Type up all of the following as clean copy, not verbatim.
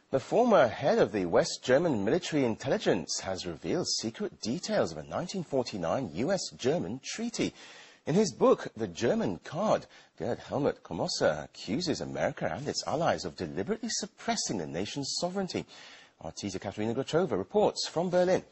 The former head of the West German military intelligence has revealed secret details of a 1949 US-German treaty. In his book, The German Card, Gerd Helmut Komosser accuses America and its allies of deliberately suppressing the nation's sovereignty. Our teaser Katerina Grochova reports from Berlin.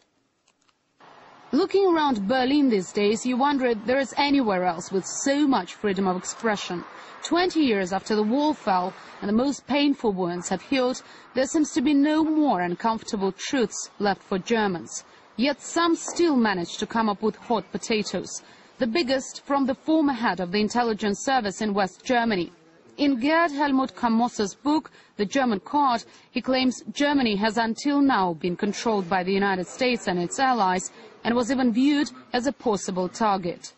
Looking around Berlin these days, you wonder if there is anywhere else with so much freedom of expression. 20 years after the wall fell and the most painful wounds have healed, there seems to be no more uncomfortable truths left for Germans. Yet some still manage to come up with hot potatoes. The biggest from the former head of the intelligence service in West Germany. In Gerd Helmut Komosser's book, The German Card, he claims Germany has until now been controlled by the United States and its allies and was even viewed as a possible target.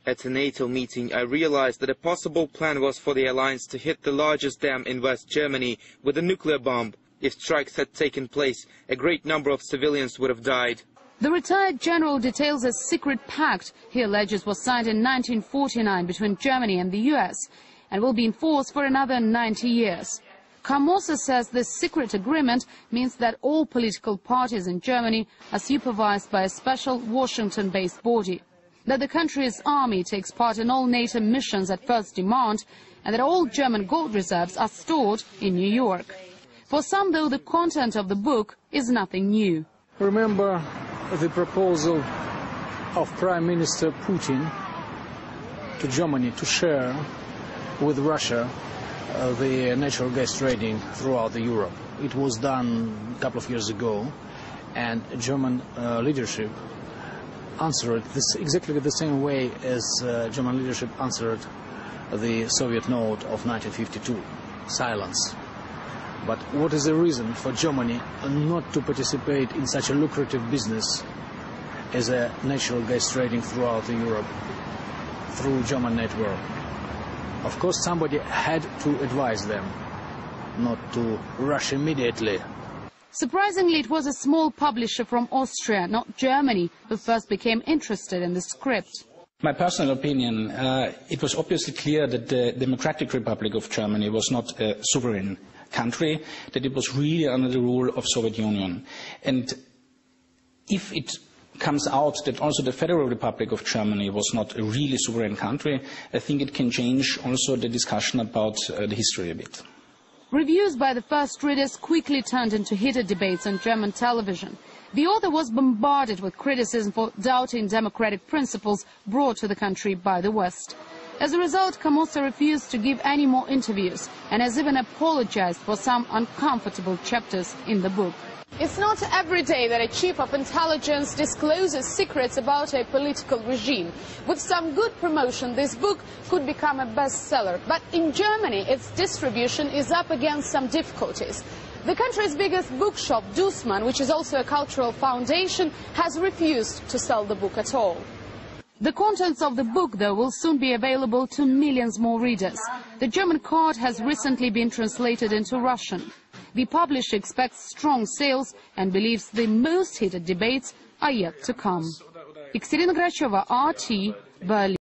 At a NATO meeting, I realized that a possible plan was for the alliance to hit the largest dam in West Germany with a nuclear bomb. If strikes had taken place, a great number of civilians would have died. The retired general details a secret pact he alleges was signed in 1949 between Germany and the US and will be in force for another 90 years. Komosser says this secret agreement means that all political parties in Germany are supervised by a special Washington-based body, that the country's army takes part in all NATO missions at first demand, and that all German gold reserves are stored in New York. For some, though, the content of the book is nothing new. Remember the proposal of Prime Minister Putin to Germany to share with Russia the natural gas trading throughout Europe. It was done a couple of years ago, and German leadership answered this exactly the same way as German leadership answered the Soviet note of 1952, silence. But what is the reason for Germany not to participate in such a lucrative business as a natural gas trading throughout Europe through German network? Of course, somebody had to advise them not to rush immediately. Surprisingly, it was a small publisher from Austria, not Germany, who first became interested in the script. My personal opinion, it was obviously clear that the Democratic Republic of Germany was not a sovereign country, that it was really under the rule of Soviet Union. And if it comes out that also the Federal Republic of Germany was not a really sovereign country, I think it can change also the discussion about the history a bit. Reviews by the first readers quickly turned into heated debates on German television. The author was bombarded with criticism for doubting democratic principles brought to the country by the West. As a result, Komosser refused to give any more interviews and has even apologized for some uncomfortable chapters in the book. It's not every day that a chief of intelligence discloses secrets about a political regime. With some good promotion, this book could become a bestseller. But in Germany, its distribution is up against some difficulties. The country's biggest bookshop, Dussmann, which is also a cultural foundation, has refused to sell the book at all. The contents of the book, though, will soon be available to millions more readers. The German Card has recently been translated into Russian. The publisher expects strong sales and believes the most heated debates are yet to come. Katerina Grochova, RT, Berlin.